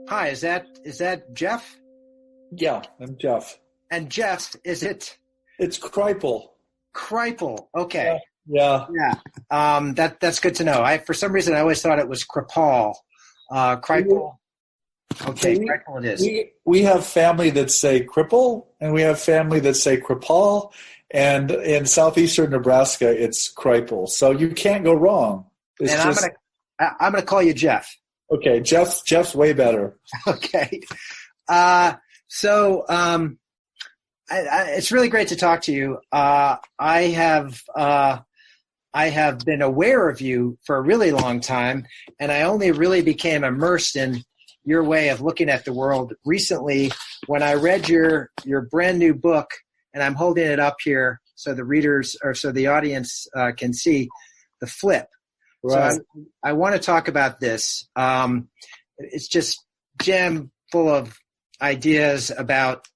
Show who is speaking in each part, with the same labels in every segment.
Speaker 1: Hi, is that Jeff?
Speaker 2: Yeah, I'm Jeff.
Speaker 1: And Jeff, is it?
Speaker 2: It's Kripal.
Speaker 1: Kripal. Okay.
Speaker 2: Yeah.
Speaker 1: That's good to know. For some reason I always thought it was Kripal. Kripal. Okay, Kripal it is.
Speaker 2: We have family that say cripple, and we have family that say Kripal, and in southeastern Nebraska it's Kripal. So you can't go wron.
Speaker 1: I'm gonna call you Jeff.
Speaker 2: Okay, Jeff's way better.
Speaker 1: Okay. It's really great to talk to you. I have been aware of you for a really long time, and I only really became immersed in your way of looking at the world recently when I read your brand new book, and I'm holding it up here so the readers or so the audience can see The Flip.
Speaker 2: Right.
Speaker 1: So I want to talk about this. It's just jam full of ideas about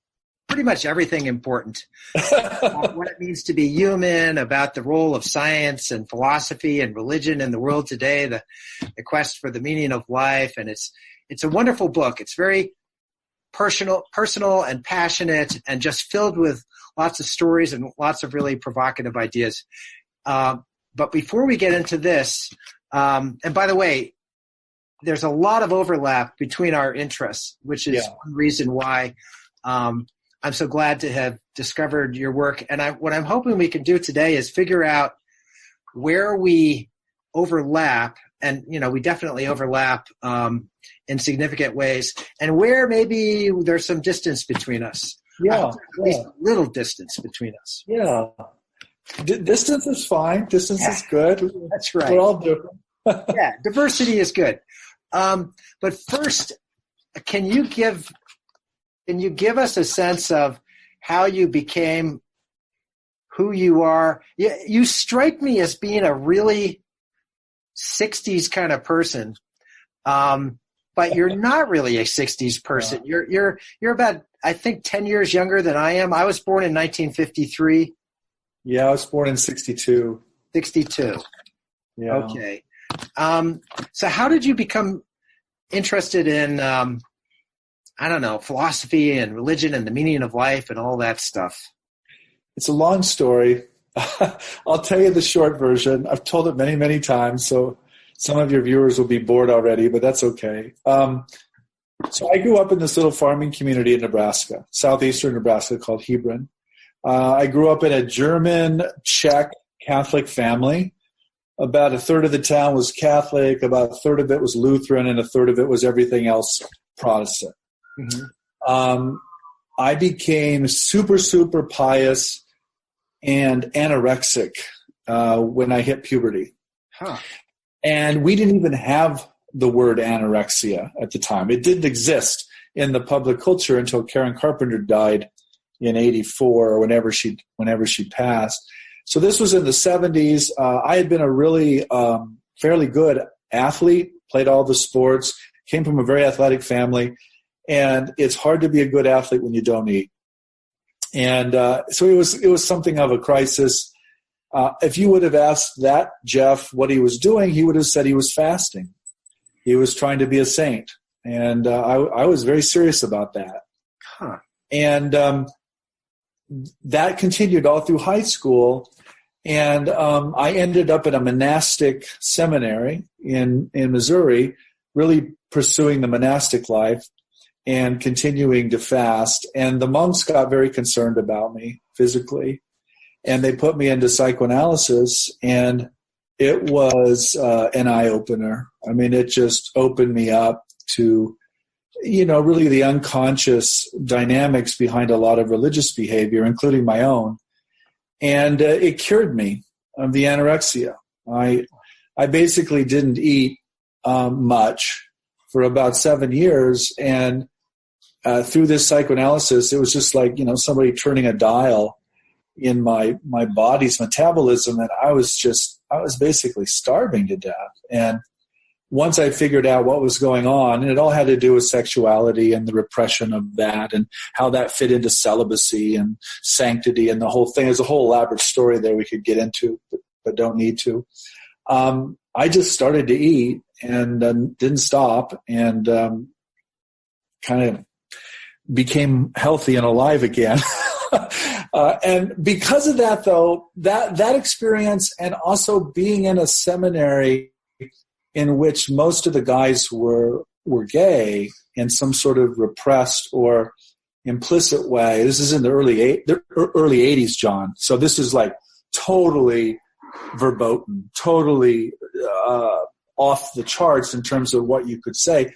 Speaker 1: pretty much everything important. What it means to be human, about the role of science and philosophy and religion in the world today, the quest for the meaning of life. And it's a wonderful book. It's very personal and passionate and just filled with lots of stories and lots of really provocative ideas. But before we get into this, and by the way, there's a lot of overlap between our interests, which is one reason why I'm so glad to have discovered your work. And what I'm hoping we can do today is figure out where we overlap, and we definitely overlap in significant ways, and where maybe there's some distance between us. At least a little distance between us.
Speaker 2: Yeah. Distance is fine. Distance is good.
Speaker 1: That's right.
Speaker 2: We're all different.
Speaker 1: Yeah, diversity is good. But first, can you give us a sense of how you became who you are? You strike me as being a really 60s kind of person, but you're not really a 60s person. You're about, I think, 10 years younger than I am. I was born in 1953.
Speaker 2: Yeah, I was born in 62.
Speaker 1: 62.
Speaker 2: Yeah.
Speaker 1: Okay. So how did you become interested in, philosophy and religion and the meaning of life and all that stuff?
Speaker 2: It's a long story. I'll tell you the short version. I've told it many, many times, so some of your viewers will be bored already, but that's okay. So I grew up in this little farming community in Nebraska, southeastern Nebraska, called Hebron. I grew up in a German, Czech, Catholic family. About a third of the town was Catholic, about a third of it was Lutheran, and a third of it was everything else Protestant. Mm-hmm. I became super, super pious and anorexic when I hit puberty.
Speaker 1: Huh.
Speaker 2: And we didn't even have the word anorexia at the time. It didn't exist in the public culture until Karen Carpenter died in 1984 or whenever she passed. So this was in the 70s. I had been a really fairly good athlete, played all the sports, came from a very athletic family, and it's hard to be a good athlete when you don't eat. And so it was something of a crisis. If you would have asked that Jeff what he was doing, he would have said he was fasting. He was trying to be a saint. And I was very serious about that.
Speaker 1: Huh.
Speaker 2: And that continued all through high school. And I ended up at a monastic seminary in Missouri, really pursuing the monastic life and continuing to fast. And the monks got very concerned about me physically. And they put me into psychoanalysis, and it was an eye-opener. I mean, it just opened me up to, really the unconscious dynamics behind a lot of religious behavior, including my own. And it cured me of the anorexia. I basically didn't eat much for about 7 years, and through this psychoanalysis, it was just like, somebody turning a dial in my body's metabolism, and I was basically starving to death. And once I figured out what was going on, and it all had to do with sexuality and the repression of that and how that fit into celibacy and sanctity and the whole thing. There's a whole elaborate story there we could get into, but don't need to. I just started to eat and didn't stop, and kind of became healthy and alive again. And because of that, though, that experience, and also being in a seminary in which most of the guys were gay in some sort of repressed or implicit way. This is in the early 80s, John. So this is like totally verboten, totally off the charts in terms of what you could say.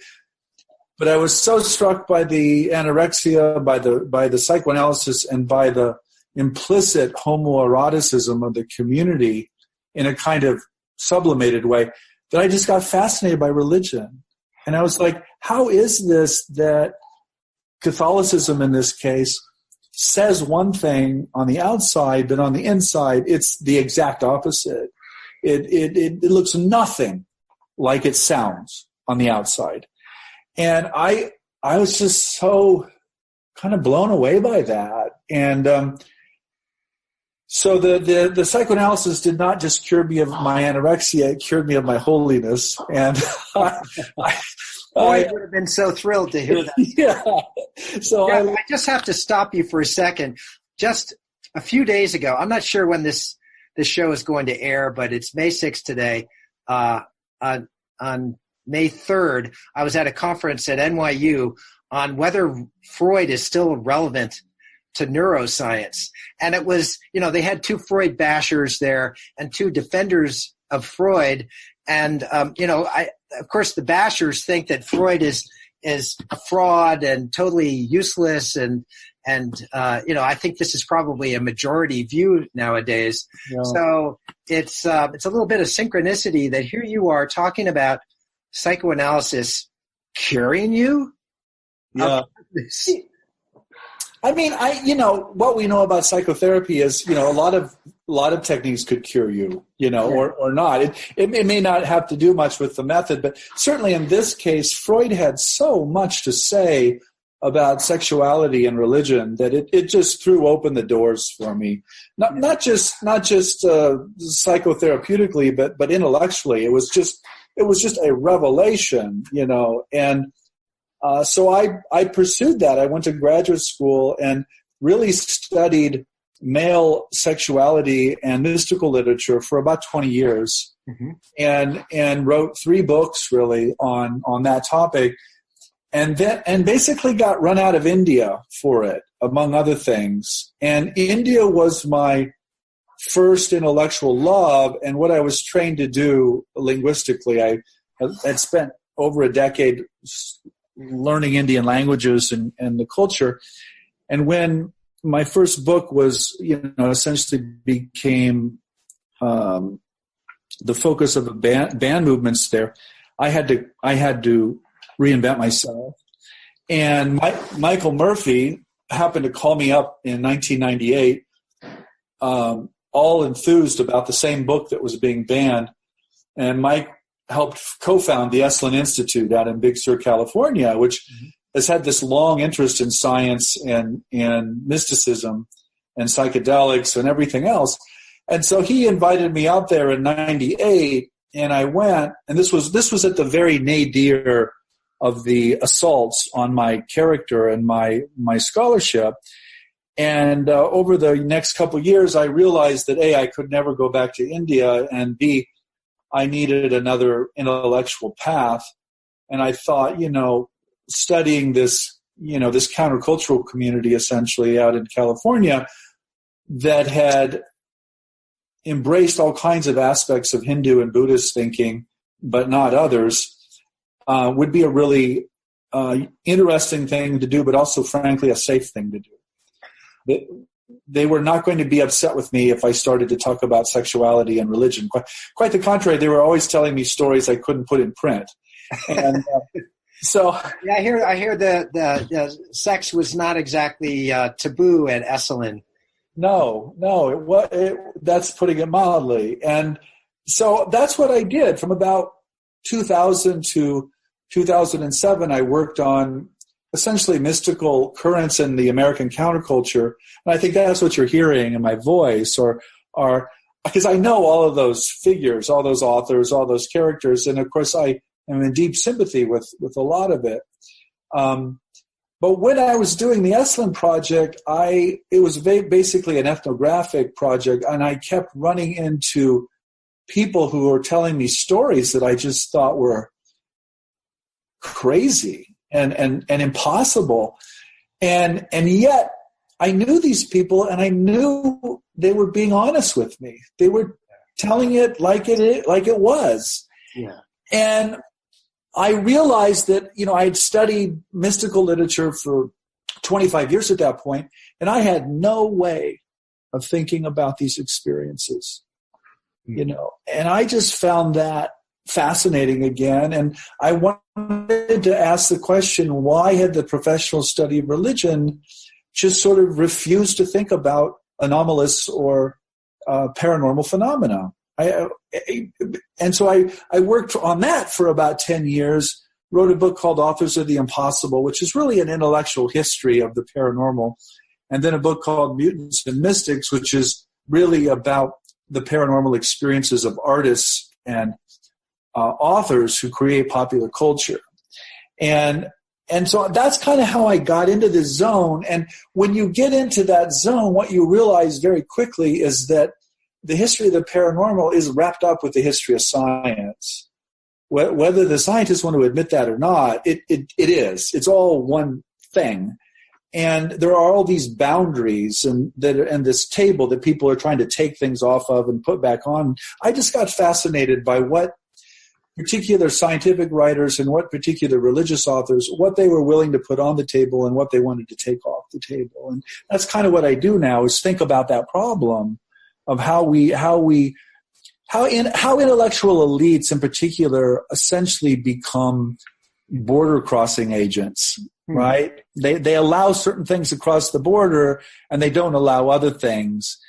Speaker 2: But I was so struck by the anorexia, by the psychoanalysis, and by the implicit homoeroticism of the community in a kind of sublimated way that I just got fascinated by religion. And I was like, how is this that Catholicism in this case says one thing on the outside, but on the inside it's the exact opposite. It looks nothing like it sounds on the outside. And I was just so kind of blown away by that. And so the psychoanalysis did not just cure me of my anorexia, it cured me of my holiness. And
Speaker 1: I would have been so thrilled to hear that.
Speaker 2: Yeah. So
Speaker 1: I just have to stop you for a second. Just a few days ago, I'm not sure when this show is going to air, but it's May 6th today. On May 3rd, I was at a conference at NYU on whether Freud is still relevant to neuroscience. And it was, they had two Freud bashers there and two defenders of Freud. And, of course, the bashers think that Freud is a fraud and totally useless. And I think this is probably a majority view nowadays. Yeah. So it's a little bit of synchronicity that here you are talking about psychoanalysis curing you.
Speaker 2: Yeah. I mean, what we know about psychotherapy is, a lot of techniques could cure you, or not. It may not have to do much with the method, but certainly in this case, Freud had so much to say about sexuality and religion that it just threw open the doors for me. Not just psychotherapeutically, but intellectually. It was just a revelation, and so I pursued that. I went to graduate school and really studied male sexuality and mystical literature for about 20 years, and wrote 3 books really on that topic, and basically got run out of India for it, among other things. And India was my first intellectual love, and what I was trained to do linguistically. I had spent over a decade learning Indian languages and the culture. And when my first book was, essentially became the focus of the band movements there, I had to reinvent myself. And Michael Murphy happened to call me up in 1998, all enthused about the same book that was being banned. And Mike helped co-found the Esalen Institute out in Big Sur, California, which has had this long interest in science and mysticism and psychedelics and everything else. And so he invited me out there in 98, and I went, and this was at the very nadir of the assaults on my character and my scholarship. And over the next couple of years, I realized that A, I could never go back to India, and B, I needed another intellectual path. And I thought, studying this countercultural community essentially out in California that had embraced all kinds of aspects of Hindu and Buddhist thinking, but not others, would be a really interesting thing to do, but also, frankly, a safe thing to do. They were not going to be upset with me if I started to talk about sexuality and religion. Quite the contrary, they were always telling me stories I couldn't put in print. And so,
Speaker 1: yeah, I hear the sex was not exactly taboo at Esalen.
Speaker 2: No, that's putting it mildly. And so that's what I did from about 2000 to 2007. I worked on essentially mystical currents in the American counterculture. And I think that's what you're hearing in my voice, or because I know all of those figures, all those authors, all those characters, and of course I am in deep sympathy with a lot of it. But when I was doing the Esalen project, it was basically an ethnographic project, and I kept running into people who were telling me stories that I just thought were crazy and impossible. And yet I knew these people, and I knew they were being honest with me. They were telling it like it was.
Speaker 1: Yeah.
Speaker 2: And I realized that, I had studied mystical literature for 25 years at that point, and I had no way of thinking about these experiences, and I just found that fascinating again. And I wanted to ask the question, why had the professional study of religion just sort of refused to think about anomalous or paranormal phenomena? And so I worked on that for about 10 years, wrote a book called Authors of the Impossible, which is really an intellectual history of the paranormal, and then a book called Mutants and Mystics, which is really about the paranormal experiences of artists and authors who create popular culture. And so that's kind of how I got into this zone. And when you get into that zone, what you realize very quickly is that the history of the paranormal is wrapped up with the history of science. Whether the scientists want to admit that or not, it is. It's all one thing. And there are all these boundaries and this table that people are trying to take things off of and put back on. I just got fascinated by what particular scientific writers and what particular religious authors, what they were willing to put on the table and what they wanted to take off the table. And that's kind of what I do now, is think about that problem of how intellectual elites in particular essentially become border crossing agents, right? They allow certain things across the border and they don't allow other things.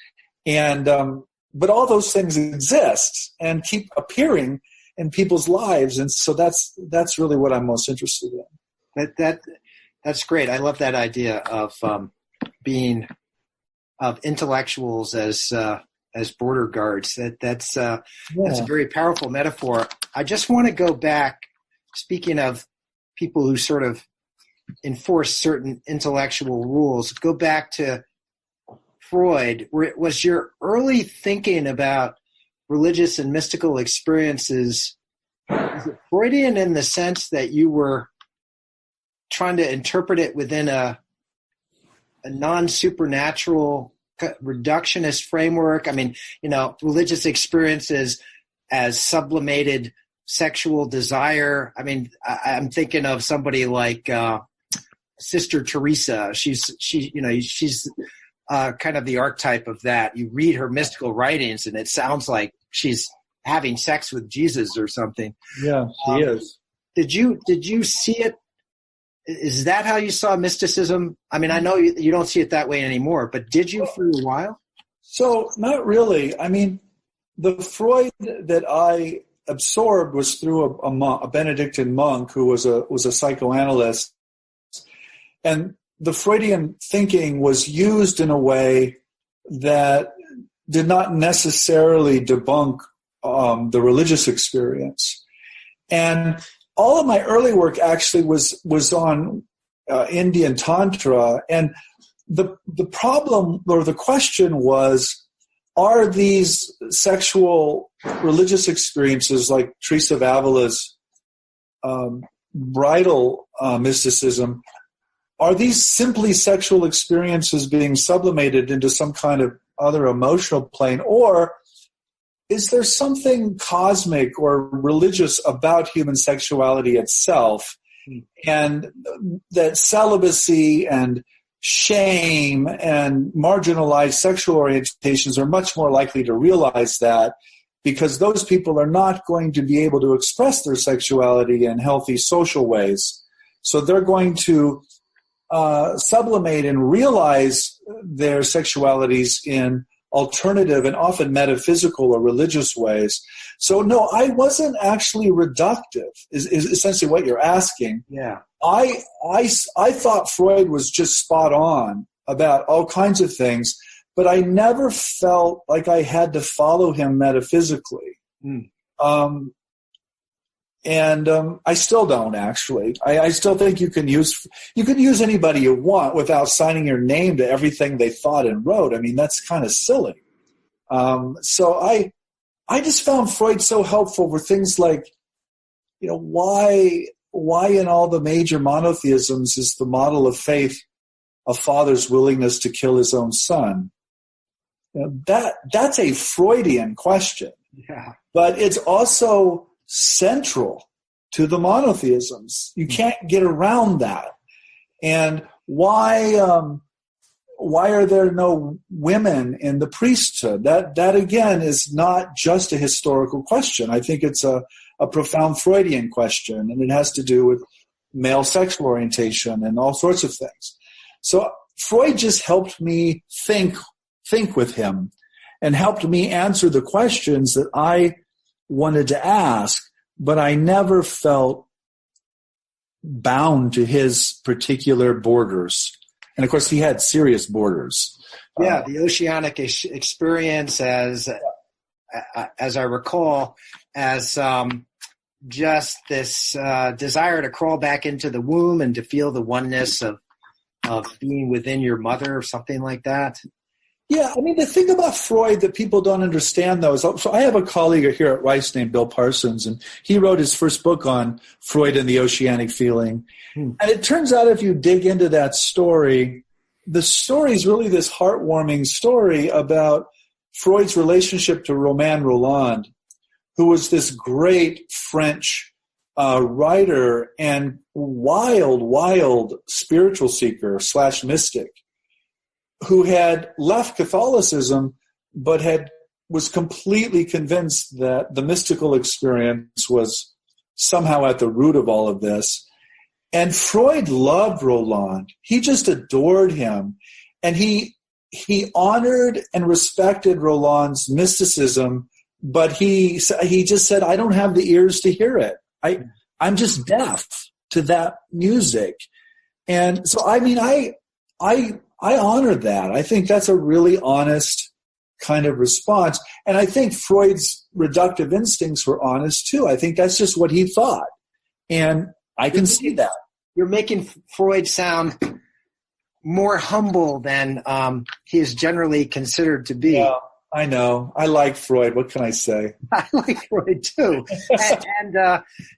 Speaker 2: And, but all those things exist and keep appearing in people's lives. And so that's really what I'm most interested in.
Speaker 1: That's great. I love that idea of being of intellectuals as border guards. That's a very powerful metaphor. I just want to go back, speaking of people who sort of enforce certain intellectual rules, go back to Freud. Was your early thinking about religious and mystical experiences, is it Freudian in the sense that you were trying to interpret it within a non-supernatural reductionist framework? I mean, religious experiences as sublimated sexual desire. I mean, I'm thinking of somebody like Sister Teresa. She's kind of the archetype of that. You read her mystical writings, and it sounds like she's having sex with Jesus or something.
Speaker 2: Yeah, she is.
Speaker 1: Did you see it? Is that how you saw mysticism? I mean, I know you don't see it that way anymore, but did you for a while?
Speaker 2: So not really. I mean, the Freud that I absorbed was through a Benedictine monk who was a psychoanalyst, and the Freudian thinking was used in a way that did not necessarily debunk the religious experience. And all of my early work actually was on Indian Tantra. And the problem or the question was, are these sexual religious experiences like Teresa of Avila's bridal mysticism, are these simply sexual experiences being sublimated into some kind of other emotional plane, or is there something cosmic or religious about human sexuality itself, and that celibacy and shame and marginalized sexual orientations are much more likely to realize that, because those people are not going to be able to express their sexuality in healthy social ways. So they're going to sublimate and realize their sexualities in alternative and often metaphysical or religious ways. So no, I wasn't actually reductive, is essentially what you're asking.
Speaker 1: Yeah.
Speaker 2: I thought Freud was just spot on about all kinds of things, but I never felt like I had to follow him metaphysically. I still don't, actually. I still think you can use anybody you want without signing your name to everything they thought and wrote. I mean, that's kind of silly. So I just found Freud so helpful for things like, why in all the major monotheisms is the model of faith a father's willingness to kill his own son? That's a Freudian question.
Speaker 1: Yeah.
Speaker 2: But it's also central to the monotheisms. You can't get around that. And why are there no women in the priesthood? That again is not just a historical question. I think it's a profound Freudian question, and it has to do with male sexual orientation and all sorts of things. So Freud just helped me think with him and helped me answer the questions that I wanted to ask, but I never felt bound to his particular borders. And of course, he had serious borders.
Speaker 1: Yeah, the oceanic experience, as I recall, as just this desire to crawl back into the womb and to feel the oneness of being within your mother or something like that.
Speaker 2: Yeah, I mean, the thing about Freud that people don't understand, though, is so I have a colleague here at Rice named Bill Parsons, and he wrote his first book on Freud and the oceanic feeling. And it turns out if you dig into that story, the story is really this heartwarming story about Freud's relationship to Romain Rolland, who was this great French writer and wild spiritual seeker / mystic, who had left Catholicism but was completely convinced that the mystical experience was somehow at the root of all of this. And Freud loved Rolland. He just adored him. And he honored and respected Roland's mysticism, but he just said, I don't have the ears to hear it. I'm just deaf to that music. And so, I mean, I honor that. I think that's a really honest kind of response. And I think Freud's reductive instincts were honest too. I think that's just what he thought. And I can see that.
Speaker 1: You're making Freud sound more humble than he is generally considered to be.
Speaker 2: Yeah, I know. I like Freud. What can I say?
Speaker 1: I like Freud too.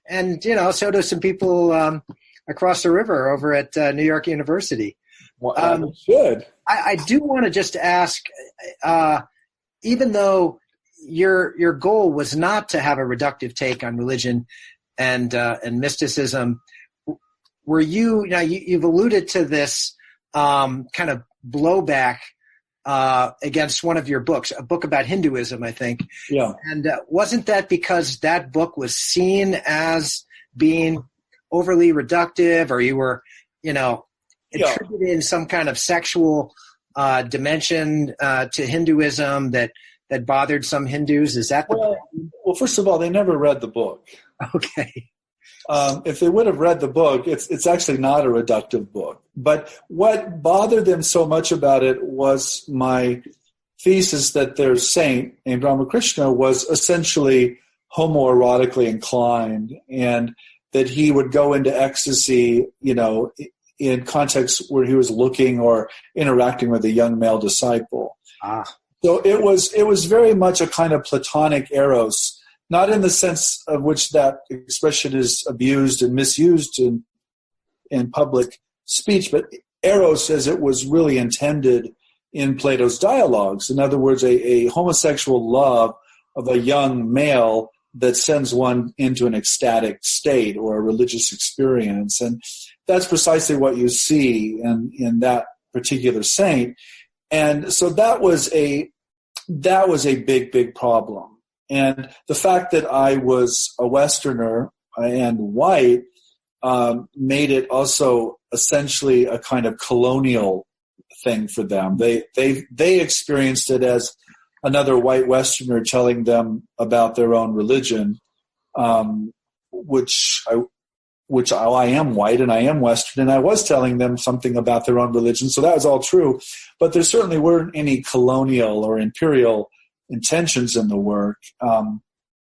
Speaker 1: and so do some people across the river over at New York University.
Speaker 2: Well, should.
Speaker 1: I do want to just ask, even though your goal was not to have a reductive take on religion and mysticism, were you? Now you've alluded to this kind of blowback against one of your books, a book about Hinduism, I think.
Speaker 2: Yeah.
Speaker 1: And wasn't that because that book was seen as being overly reductive, or you were, attributing some kind of sexual dimension to Hinduism that bothered some Hindus? Is that the problem?
Speaker 2: Well, first of all, they never read the book.
Speaker 1: Okay.
Speaker 2: If they would have read the book, it's actually not a reductive book. But what bothered them so much about it was my thesis that their saint, named Ramakrishna, was essentially homoerotically inclined, and that he would go into ecstasy, in contexts where he was looking or interacting with a young male disciple. So it was very much a kind of Platonic eros, not in the sense of which that expression is abused and misused in public speech, but eros as it was really intended in Plato's dialogues. In other words, a homosexual love of a young male that sends one into an ecstatic state or a religious experience. And that's precisely what you see in that particular saint. And so that was a big problem. And the fact that I was a Westerner and white made it also essentially a kind of colonial thing for them. They experienced it as another white Westerner telling them about their own religion, which which I am white and I am Western, and I was telling them something about their own religion, so that was all true. But there certainly weren't any colonial or imperial intentions in the work.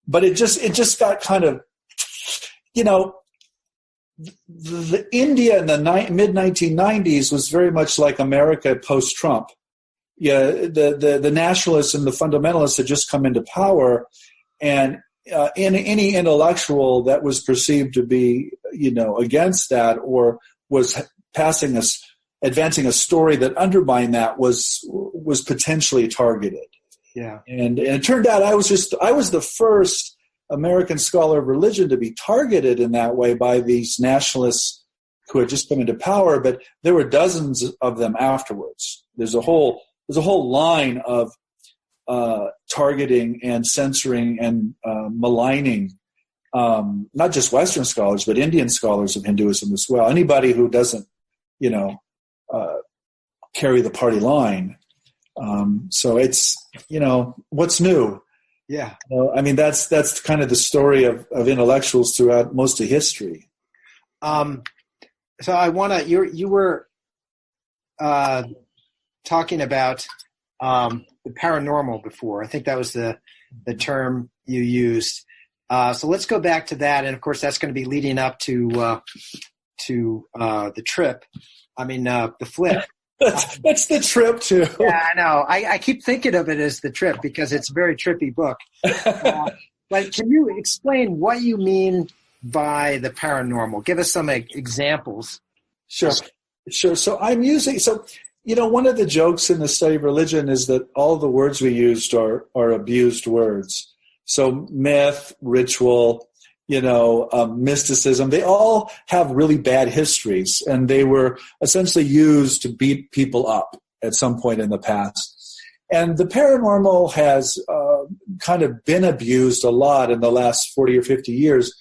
Speaker 2: But it just got kind of, the India in the mid-1990s was very much like America post-Trump. Yeah, the nationalists and the fundamentalists had just come into power, and any intellectual that was perceived to be, against that or was advancing a story that undermined that was potentially targeted.
Speaker 1: Yeah,
Speaker 2: and it turned out I was the first American scholar of religion to be targeted in that way by these nationalists who had just come into power, but there were dozens of them afterwards. There's a whole line of targeting and censoring and maligning not just Western scholars, but Indian scholars of Hinduism as well. Anybody who doesn't, carry the party line. So it's, what's new?
Speaker 1: Yeah.
Speaker 2: That's kind of the story of intellectuals throughout most of history.
Speaker 1: So I want to, you were talking about the paranormal before. I think that was the term you used. So let's go back to that. And of course, that's going to be leading up to the trip. The flip.
Speaker 2: That's the trip too.
Speaker 1: Yeah, I know. I keep thinking of it as the trip because it's a very trippy book. But can you explain what you mean by the paranormal? Give us some examples.
Speaker 2: Sure. So one of the jokes in the study of religion is that all the words we used are abused words. So myth, ritual, mysticism, they all have really bad histories, and they were essentially used to beat people up at some point in the past. And the paranormal has kind of been abused a lot in the last 40 or 50 years.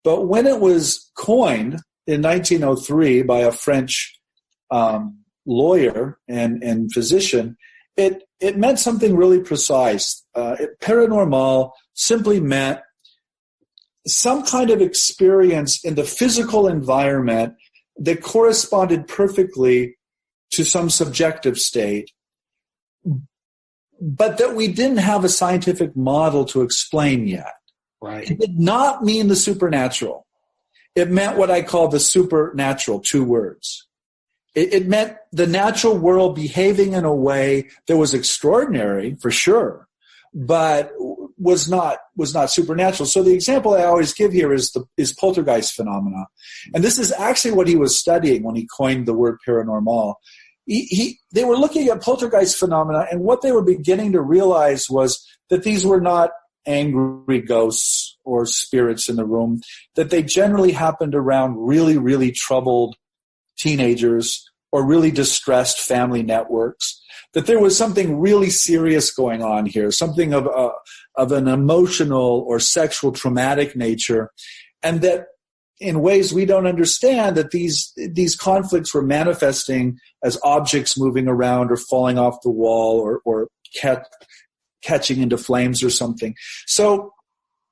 Speaker 2: But when it was coined in 1903 by a French lawyer and physician, it meant something really precise. Paranormal simply meant some kind of experience in the physical environment that corresponded perfectly to some subjective state, but that we didn't have a scientific model to explain yet.
Speaker 1: Right.
Speaker 2: It did not mean the supernatural. It meant what I call the supernatural, 2 words. It meant the natural world behaving in a way that was extraordinary, for sure, but was not supernatural. So the example I always give here is poltergeist phenomena. And this is actually what he was studying when he coined the word paranormal. They were looking at poltergeist phenomena, and what they were beginning to realize was that these were not angry ghosts or spirits in the room, that they generally happened around really, really troubled teenagers or really distressed family networks, that there was something really serious going on here, something of an emotional or sexual traumatic nature, and that in ways we don't understand, that these conflicts were manifesting as objects moving around or falling off the wall or catching into flames or something. So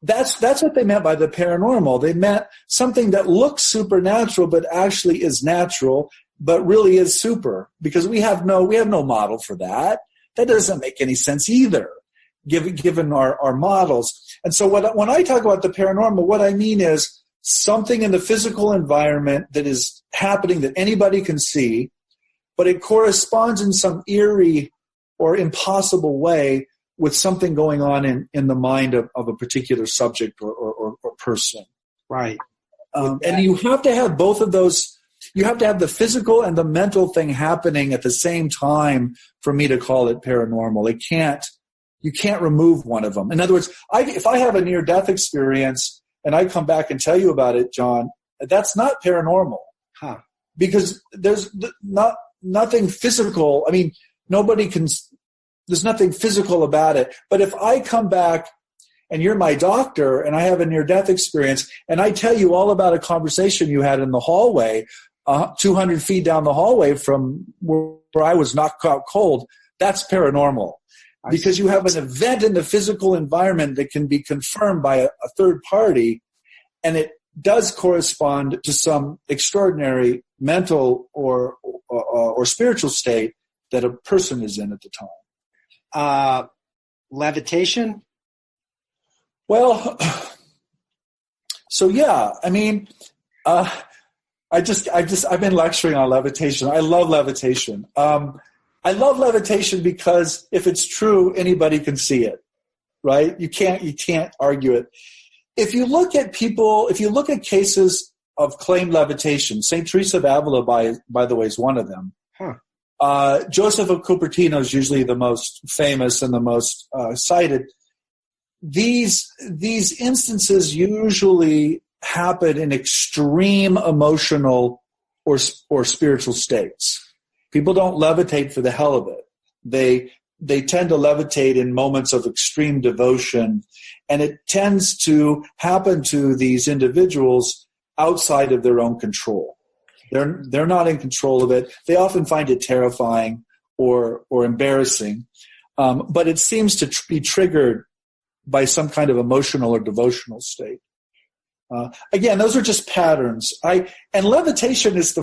Speaker 2: that's what they meant by the paranormal. They meant something that looks supernatural but actually is natural, but really is super, because we have no model for that. That doesn't make any sense either, given our models. And so when I talk about the paranormal, what I mean is something in the physical environment that is happening that anybody can see, but it corresponds in some eerie or impossible way with something going on in the mind of a particular subject or person.
Speaker 1: Right.
Speaker 2: And you have to have both of those. You have to have the physical and the mental thing happening at the same time for me to call it paranormal. You can't remove one of them. In other words, if I have a near-death experience and I come back and tell you about it, John, that's not paranormal.
Speaker 1: Huh.
Speaker 2: Because there's nothing physical. I mean, there's nothing physical about it. But if I come back and you're my doctor and I have a near-death experience and I tell you all about a conversation you had in the hallway, 200 feet down the hallway from where I was knocked out cold, that's paranormal. Because you have an event in the physical environment that can be confirmed by a third party, and it does correspond to some extraordinary mental or spiritual state that a person is in at the time.
Speaker 1: Levitation?
Speaker 2: Well, so yeah, I mean, I've been lecturing on levitation. I love levitation. I love levitation because if it's true, anybody can see it, right? You can't argue it. If you look at cases of claimed levitation, St. Teresa of Avila, by the way, is one of them. Huh. Joseph of Cupertino is usually the most famous and the most cited. These instances usually happen in extreme emotional or spiritual states. People don't levitate for the hell of it. They tend to levitate in moments of extreme devotion, and it tends to happen to these individuals outside of their own control. They're not in control of it. They often find it terrifying or embarrassing, but it seems to be triggered by some kind of emotional or devotional state. Again, those are just patterns. And levitation is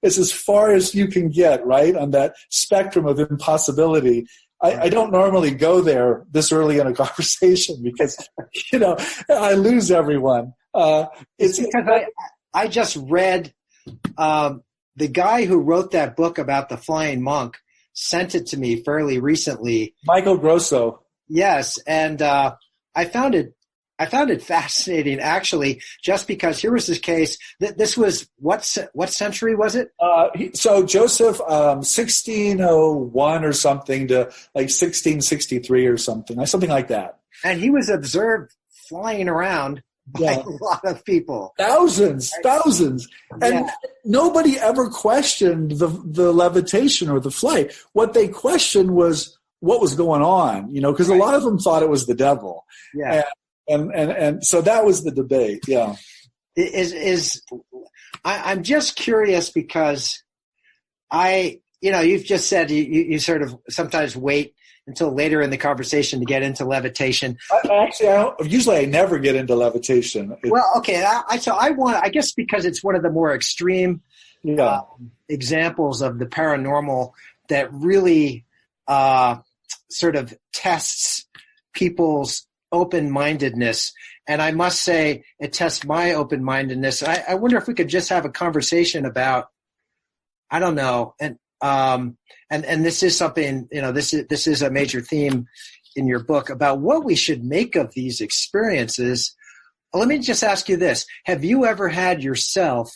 Speaker 2: as far as you can get, right, on that spectrum of impossibility. I don't normally go there this early in a conversation because, I lose everyone.
Speaker 1: It's because I just read the guy who wrote that book about the flying monk sent it to me fairly recently.
Speaker 2: Michael Grosso.
Speaker 1: Yes, and I found it fascinating, actually, just because here was this case. This was what century was it?
Speaker 2: So Joseph, 1601 or something to like 1663 or something like that.
Speaker 1: And he was observed flying around by a lot of people.
Speaker 2: Thousands. And nobody ever questioned the levitation or the flight. What they questioned was what was going on, because a lot of them thought it was the devil.
Speaker 1: Yeah.
Speaker 2: And so that was the debate. Yeah.
Speaker 1: I'm just curious because you've just said you sort of sometimes wait until later in the conversation to get into levitation.
Speaker 2: Usually I never get into levitation.
Speaker 1: Well, okay. I guess because it's one of the more extreme examples of the paranormal that really sort of tests people's open-mindedness. And I must say it tests my open-mindedness. I wonder if we could just have a conversation about, I don't know, and this is something, this is a major theme in your book about what we should make of these experiences. Let me just ask you this. Have you ever had yourself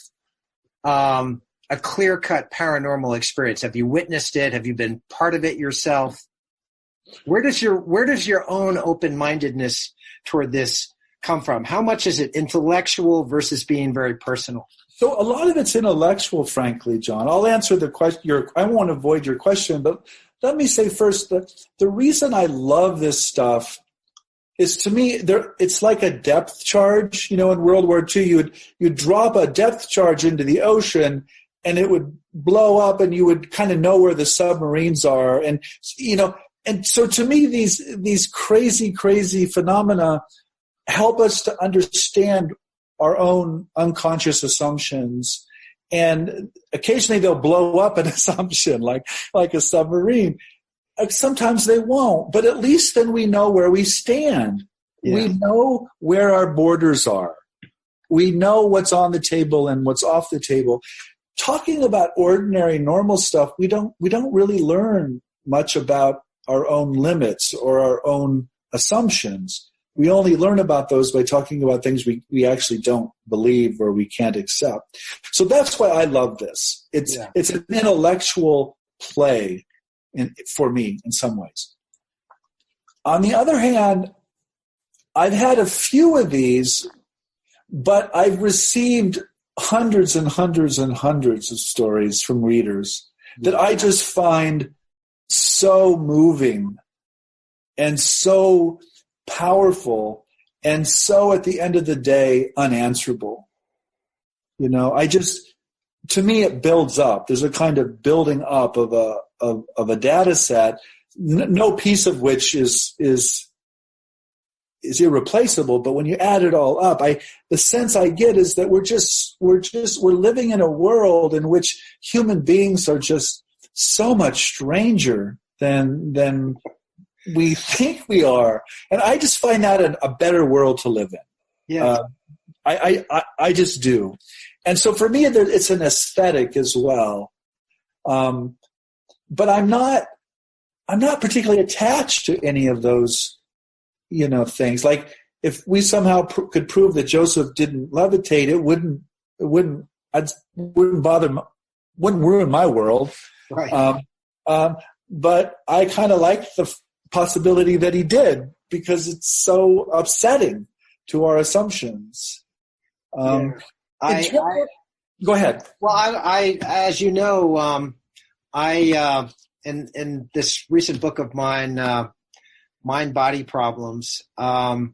Speaker 1: a clear-cut paranormal experience? Have you witnessed it? Have you been part of it yourself? Where does your own open-mindedness toward this come from? How much is it intellectual versus being very personal?
Speaker 2: So a lot of it's intellectual, frankly, John. I'll answer the question. I won't avoid your question, but let me say first that the reason I love this stuff is, to me, it's like a depth charge. In World War II, you'd drop a depth charge into the ocean, and it would blow up, and you would kind of know where the submarines are, and And so to me, these crazy, crazy phenomena help us to understand our own unconscious assumptions. And occasionally they'll blow up an assumption like a submarine. Sometimes they won't, but at least then we know where we stand. Yeah. We know where our borders are. We know what's on the table and what's off the table. Talking about ordinary, normal stuff, we don't really learn much about our own limits or our own assumptions. We only learn about those by talking about things we actually don't believe or we can't accept. So that's why I love this. It's an intellectual play for me in some ways. On the other hand, I've had a few of these, but I've received hundreds and hundreds and hundreds of stories from readers that I just find so moving and so powerful and so, at the end of the day, unanswerable. To me, it builds up. There's a kind of building up of a data set, no piece of which is is irreplaceable, but when you add it all up, the sense I get is that we're living in a world in which human beings are just so much stranger than we think we are. And I just find that a better world to live in.
Speaker 1: Yeah.
Speaker 2: I just do. And so for me, it's an aesthetic as well. But I'm not particularly attached to any of those, things. Like if we somehow could prove that Joseph didn't levitate, it wouldn't ruin my world.
Speaker 1: Right.
Speaker 2: But I kind of like the possibility that he did, because it's so upsetting to our assumptions.
Speaker 1: Go
Speaker 2: ahead.
Speaker 1: Well, I as you know, in this recent book of mine, Mind Body Problems, I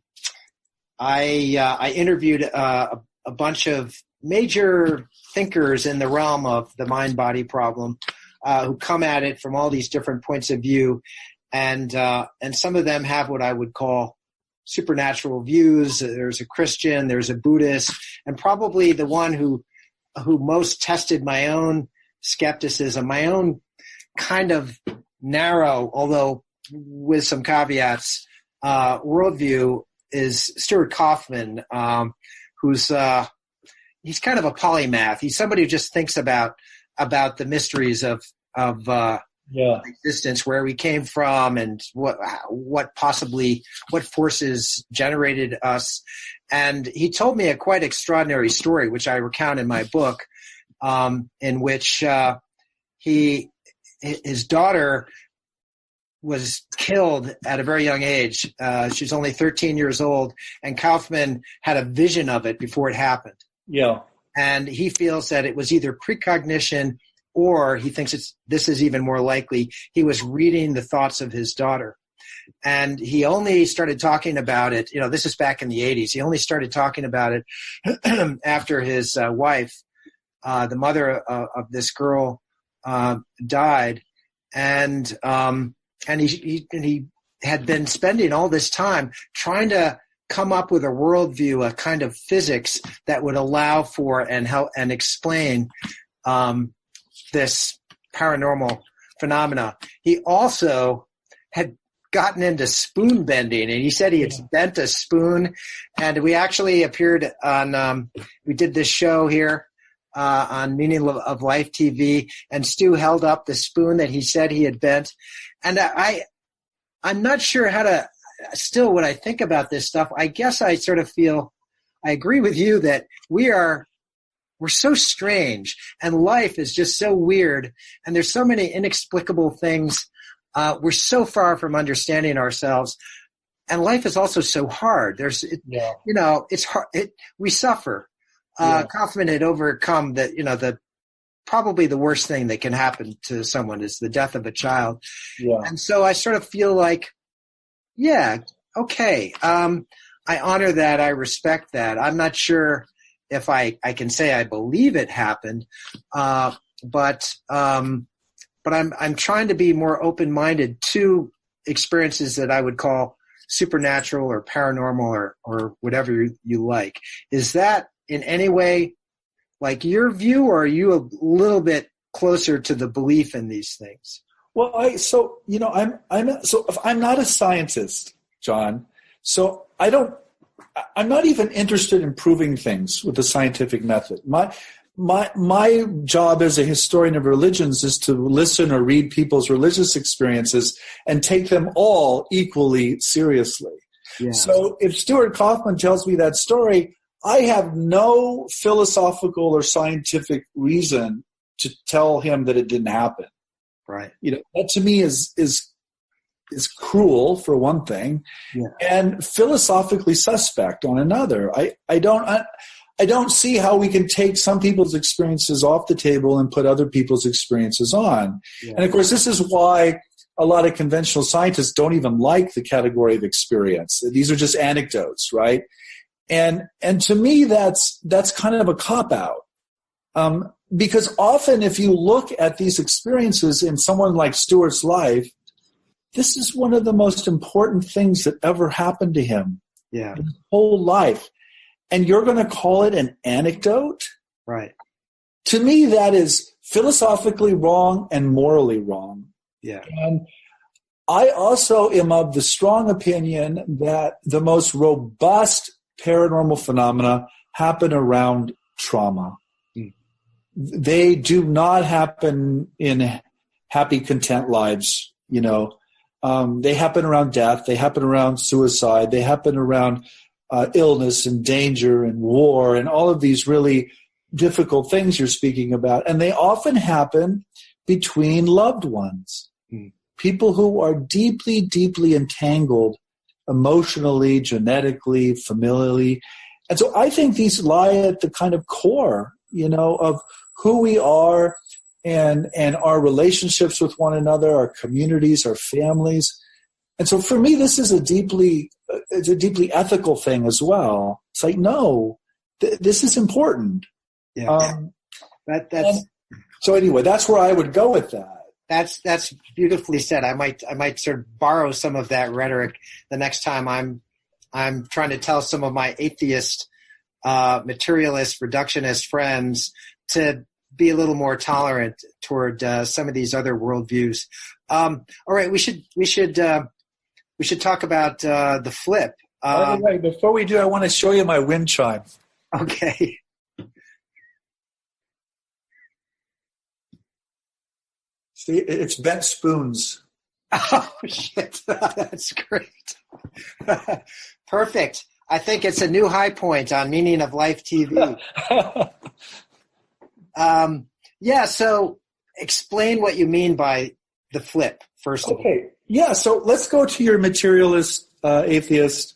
Speaker 1: interviewed a bunch of major thinkers in the realm of the mind body problem, who come at it from all these different points of view, and some of them have what I would call supernatural views. There's a Christian, there's a Buddhist, and probably the one who most tested my own skepticism, my own kind of narrow, although with some caveats, worldview is Stuart Kaufman, who's he's kind of a polymath. He's somebody who just thinks about the mysteries of existence, where we came from, and what forces generated us. And he told me a quite extraordinary story, which I recount in my book, in which his daughter was killed at a very young age. She was only 13 years old, and Kaufman had a vision of it before it happened.
Speaker 2: Yeah.
Speaker 1: And he feels that it was either precognition, or he thinks this is even more likely, he was reading the thoughts of his daughter. And he only started talking about it, this is back in the 80s. He only started talking about it after his wife, the mother of this girl, died. And he had been spending all this time trying to come up with a worldview, a kind of physics that would allow for and help and explain this paranormal phenomena. He also had gotten into spoon bending, and he said he had bent a spoon. And we actually appeared on, we did this show here on Meaning of Life TV, and Stu held up the spoon that he said he had bent. And I'm not sure how to, still when I think about this stuff, I guess I sort of feel, I agree with you that we're so strange, and life is just so weird, and there's so many inexplicable things. We're so far from understanding ourselves, and life is also so hard. It's hard. We suffer. Kaufman had overcome that, probably the worst thing that can happen to someone is the death of a child. Yeah. And so I sort of feel like, okay. I honor that. I respect that. I'm not sure if I can say I believe it happened, but I'm trying to be more open-minded to experiences that I would call supernatural or paranormal or whatever you like. Is that in any way like your view, or are you a little bit closer to the belief in these things?
Speaker 2: Well, I'm not a scientist, John. So I'm not even interested in proving things with the scientific method. My job as a historian of religions is to listen or read people's religious experiences and take them all equally seriously. Yeah. So if Stuart Kaufman tells me that story, I have no philosophical or scientific reason to tell him that it didn't happen.
Speaker 1: Right.
Speaker 2: That to me is cruel for one thing, and philosophically suspect on another. I don't see how we can take some people's experiences off the table and put other people's experiences on. Yeah. And of course, this is why a lot of conventional scientists don't even like the category of experience. These are just anecdotes, right? And to me, that's kind of a cop-out. Because often if you look at these experiences in someone like Stuart's life, this is one of the most important things that ever happened to him.
Speaker 1: Yeah.
Speaker 2: His whole life. And you're going to call it an anecdote?
Speaker 1: Right.
Speaker 2: To me, that is philosophically wrong and morally wrong.
Speaker 1: Yeah.
Speaker 2: And I also am of the strong opinion that the most robust paranormal phenomena happen around trauma. They do not happen in happy, content lives, They happen around death. They happen around suicide. They happen around illness and danger and war and all of these really difficult things you're speaking about. And they often happen between loved ones, people who are deeply, deeply entangled emotionally, genetically, familially. And so I think these lie at the kind of core, of who we are and our relationships with one another, our communities, our families. And so for me, this is a deeply ethical thing as well. It's like, no, this is important.
Speaker 1: Yeah.
Speaker 2: So anyway, that's where I would go with that.
Speaker 1: That's beautifully said. I might sort of borrow some of that rhetoric the next time I'm trying to tell some of my atheist, materialist, reductionist friends to be a little more tolerant toward some of these other worldviews. All right, we should talk about the flip.
Speaker 2: By the way, before we do, I want to show you my wind chime.
Speaker 1: Okay.
Speaker 2: See, it's bent spoons.
Speaker 1: Oh, shit. That's great. Perfect. I think it's a new high point on Meaning of Life TV. So explain what you mean by the flip, first of all.
Speaker 2: Okay. Yeah, so let's go to your materialist, atheist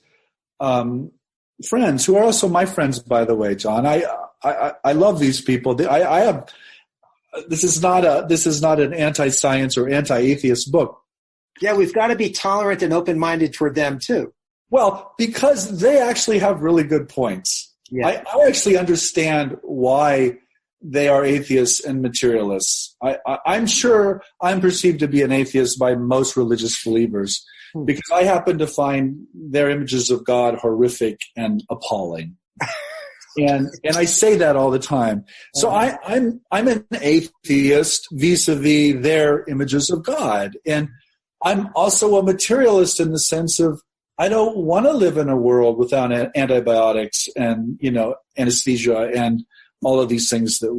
Speaker 2: friends, who are also my friends, by the way, John. I love these people. I have... This is not an anti-science or anti-atheist book.
Speaker 1: Yeah, we've got to be tolerant and open-minded toward them too.
Speaker 2: Well, because they actually have really good points.
Speaker 1: Yeah.
Speaker 2: I actually understand why they are atheists and materialists. I'm sure I'm perceived to be an atheist by most religious believers because I happen to find their images of God horrific and appalling. And I say that all the time. So I'm an atheist vis-a-vis their images of God. And I'm also a materialist in the sense of I don't want to live in a world without antibiotics and, anesthesia and all of these things that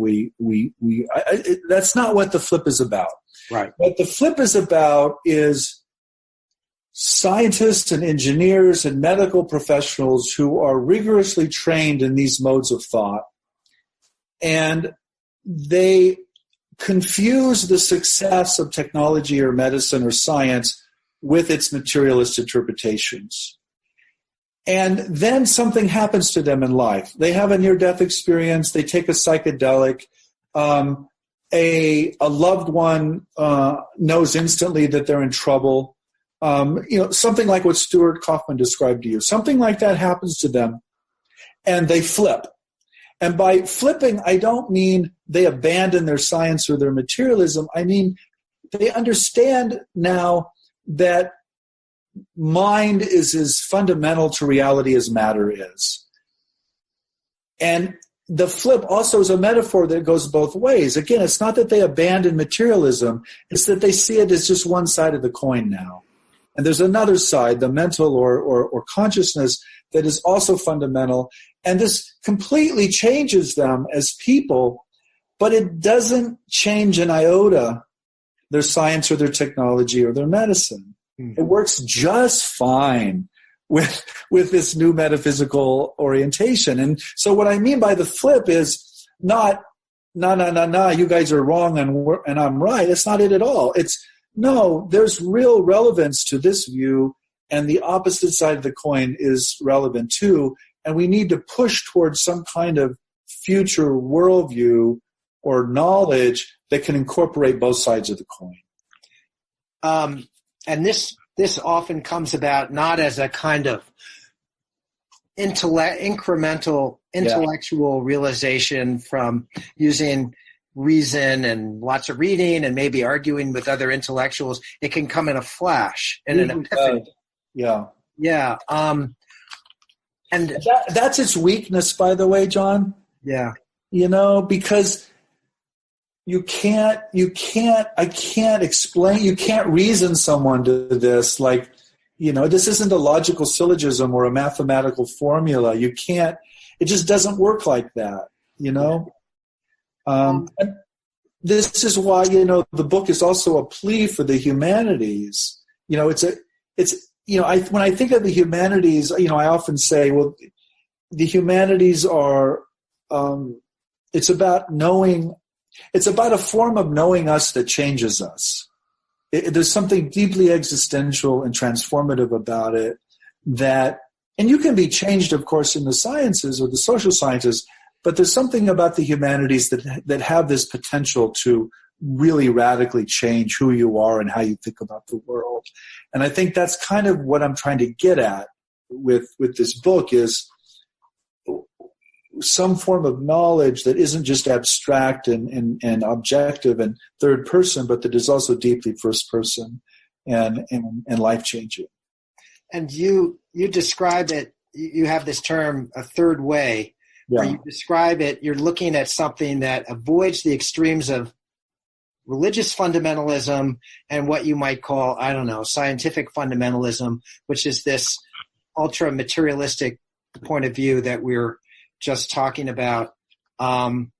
Speaker 2: that's not what the flip is about.
Speaker 1: Right.
Speaker 2: What the flip is about is scientists and engineers and medical professionals who are rigorously trained in these modes of thought, and they confuse the success of technology or medicine or science with its materialist interpretations. And then something happens to them in life. They have a near-death experience. They take a psychedelic. A loved one knows instantly that they're in trouble. Something like what Stuart Kaufman described to you. Something like that happens to them, and they flip. And by flipping, I don't mean they abandon their science or their materialism. I mean they understand now that mind is as fundamental to reality as matter is. And the flip also is a metaphor that goes both ways. Again, it's not that they abandon materialism. It's that they see it as just one side of the coin now. And there's another side, the mental or consciousness, that is also fundamental. And this completely changes them as people, but it doesn't change an iota their science or their technology or their medicine. It works just fine with this new metaphysical orientation. And so what I mean by the flip is not, no, you guys are wrong and I'm right. It's not it at all. It's, no, there's real relevance to this view, and the opposite side of the coin is relevant too. And we need to push towards some kind of future worldview or knowledge that can incorporate both sides of the coin.
Speaker 1: And this often comes about not as a kind of incremental intellectual realization from using reason and lots of reading and maybe arguing with other intellectuals. It can come in a flash, in an epiphany.
Speaker 2: Yeah.
Speaker 1: Yeah. And
Speaker 2: that's its weakness, by the way, John.
Speaker 1: Yeah.
Speaker 2: Because I can't explain, you can't reason someone to this. Like, this isn't a logical syllogism or a mathematical formula. You can't, it just doesn't work like that, And this is why, the book is also a plea for the humanities. When I think of the humanities, I often say, well, the humanities are, it's about knowing, it's about a form of knowing us that changes us. There's something deeply existential and transformative about it and you can be changed, of course, in the sciences or the social sciences, but there's something about the humanities that have this potential to really radically change who you are and how you think about the world. And I think that's kind of what I'm trying to get at with this book is some form of knowledge that isn't just abstract and objective and third person, but that is also deeply first person and life-changing.
Speaker 1: And you describe it, you have this term, a third way, where you describe it, you're looking at something that avoids the extremes of religious fundamentalism and what you might call, scientific fundamentalism, which is this ultra-materialistic point of view that we're just talking about. And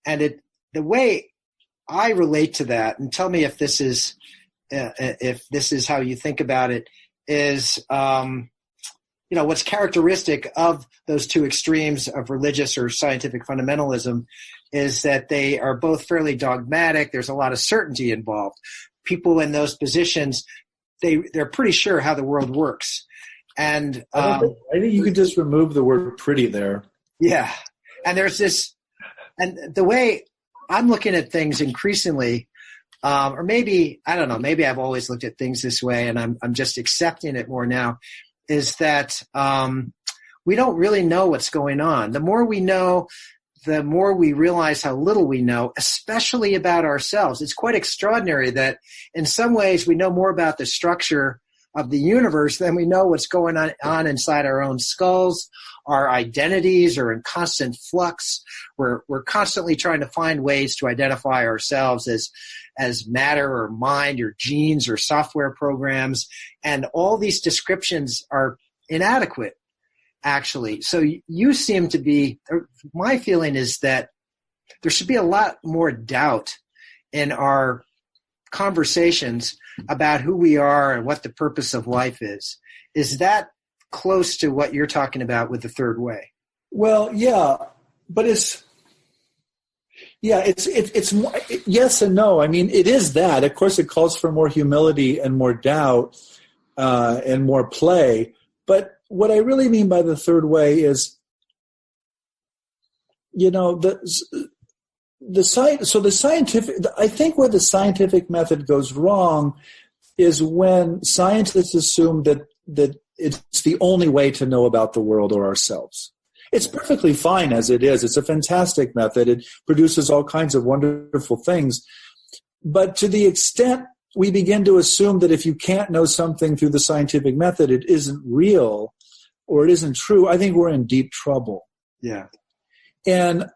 Speaker 1: the way I relate to that, and tell me if this is how you think about it, is what's characteristic of those two extremes of religious or scientific fundamentalism is that they are both fairly dogmatic. There's a lot of certainty involved. People in those positions, they're pretty sure how the world works. And
Speaker 2: I think you could just remove the word pretty there.
Speaker 1: Yeah. And there's this, and the way I'm looking at things increasingly, or maybe, I don't know, maybe I've always looked at things this way and I'm just accepting it more now, is that we don't really know what's going on. The more we know, the more we realize how little we know, especially about ourselves. It's quite extraordinary that in some ways we know more about the structure of the universe than we know what's going on inside our own skulls. Our identities are in constant flux. We're constantly trying to find ways to identify ourselves as matter or mind or genes or software programs. And all these descriptions are inadequate, actually. So you seem to be, my feeling is that there should be a lot more doubt in our conversations about who we are and what the purpose of life is. Is that close to what you're talking about with the third way?
Speaker 2: Well, yeah, but it's yes and no. I mean, it is that. Of course, it calls for more humility and more doubt and more play. But what I really mean by the third way is, the scientific. I think where the scientific method goes wrong is when scientists assume that it's the only way to know about the world or ourselves. It's perfectly fine as it is. It's a fantastic method. It produces all kinds of wonderful things. But to the extent we begin to assume that if you can't know something through the scientific method, it isn't real or it isn't true, I think we're in deep trouble.
Speaker 1: Yeah.
Speaker 2: And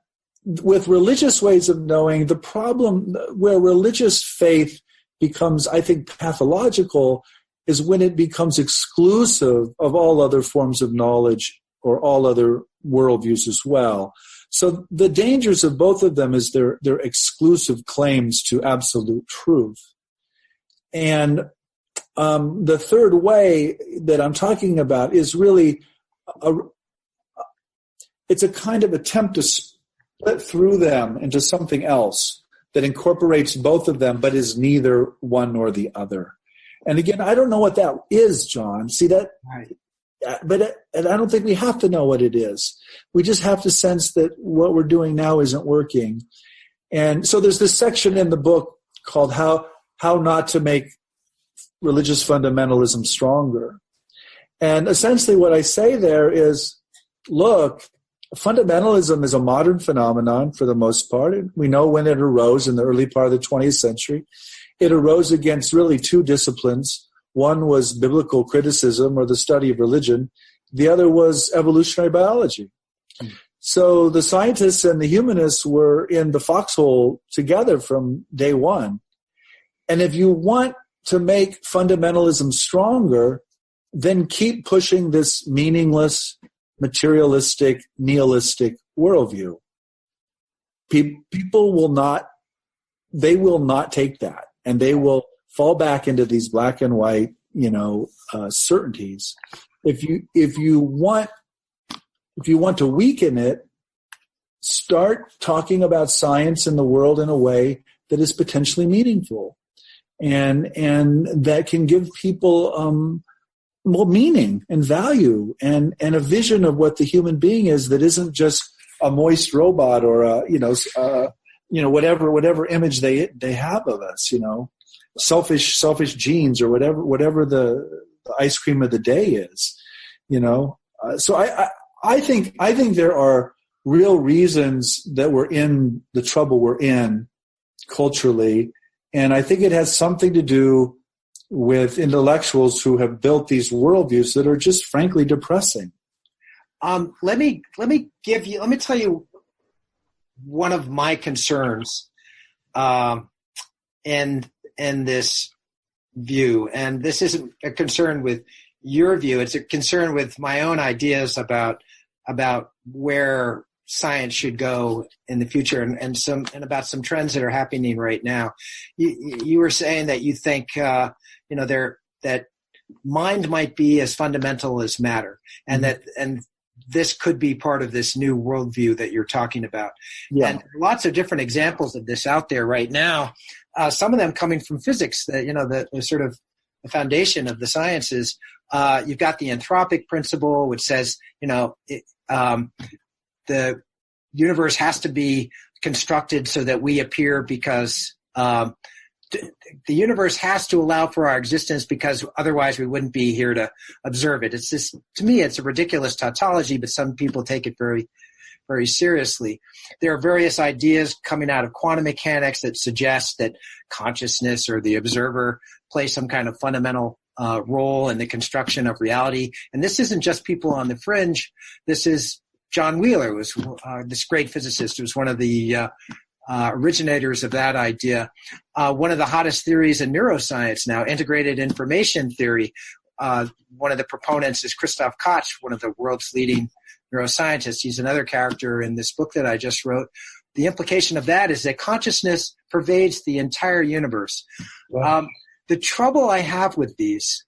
Speaker 2: with religious ways of knowing, the problem where religious faith becomes, I think, pathological is when it becomes exclusive of all other forms of knowledge or all other worldviews as well. So the dangers of both of them is their exclusive claims to absolute truth. And the third way that I'm talking about is really it's a kind of attempt to split through them into something else that incorporates both of them but is neither one nor the other. And again, I don't know what that is, John. See that?
Speaker 1: Right.
Speaker 2: And I don't think we have to know what it is. We just have to sense that what we're doing now isn't working. And so there's this section in the book called How Not to Make Religious Fundamentalism Stronger. And essentially what I say there is, look, fundamentalism is a modern phenomenon for the most part. We know when it arose in the early part of the 20th century. It arose against really two disciplines. One was biblical criticism or the study of religion. the other was evolutionary biology. So the scientists and the humanists were in the foxhole together from day one. And if you want to make fundamentalism stronger, then keep pushing this meaningless, materialistic, nihilistic worldview. People will not take that, and they will fall back into these black and white, certainties. If you want to weaken it, start talking about science and the world in a way that is potentially meaningful, and that can give people meaning and value and a vision of what the human being is, that isn't just a moist robot or whatever image they have of us, selfish genes or whatever the ice cream of the day is, So I think there are real reasons that we're in the trouble we're in culturally, and I think it has something to do with intellectuals who have built these worldviews that are just frankly depressing.
Speaker 1: Let me tell you one of my concerns in this view, and this isn't a concern with your view. It's a concern with my own ideas about where science should go in the future, and about some trends that are happening right now. You were saying that you think that mind might be as fundamental as matter, and this could be part of this new worldview that you're talking about. Yeah. And lots of different examples of this out there right now. Some of them coming from physics, the sort of the foundation of the sciences. You've got the anthropic principle, which says, the universe has to be constructed so that we appear, because the universe has to allow for our existence, because otherwise we wouldn't be here to observe it. It's just, to me, it's a ridiculous tautology, but some people take it very, very seriously. There are various ideas coming out of quantum mechanics that suggest that consciousness or the observer plays some kind of fundamental role in the construction of reality. And this isn't just people on the fringe. This is John Wheeler, was this great physicist, who was one of the originators of that idea. One of the hottest theories in neuroscience now, integrated information theory. One of the proponents is Christoph Koch, one of the world's leading neuroscientists. He's another character in this book that I just wrote. The implication of that is that consciousness pervades the entire universe. Wow. The trouble I have with these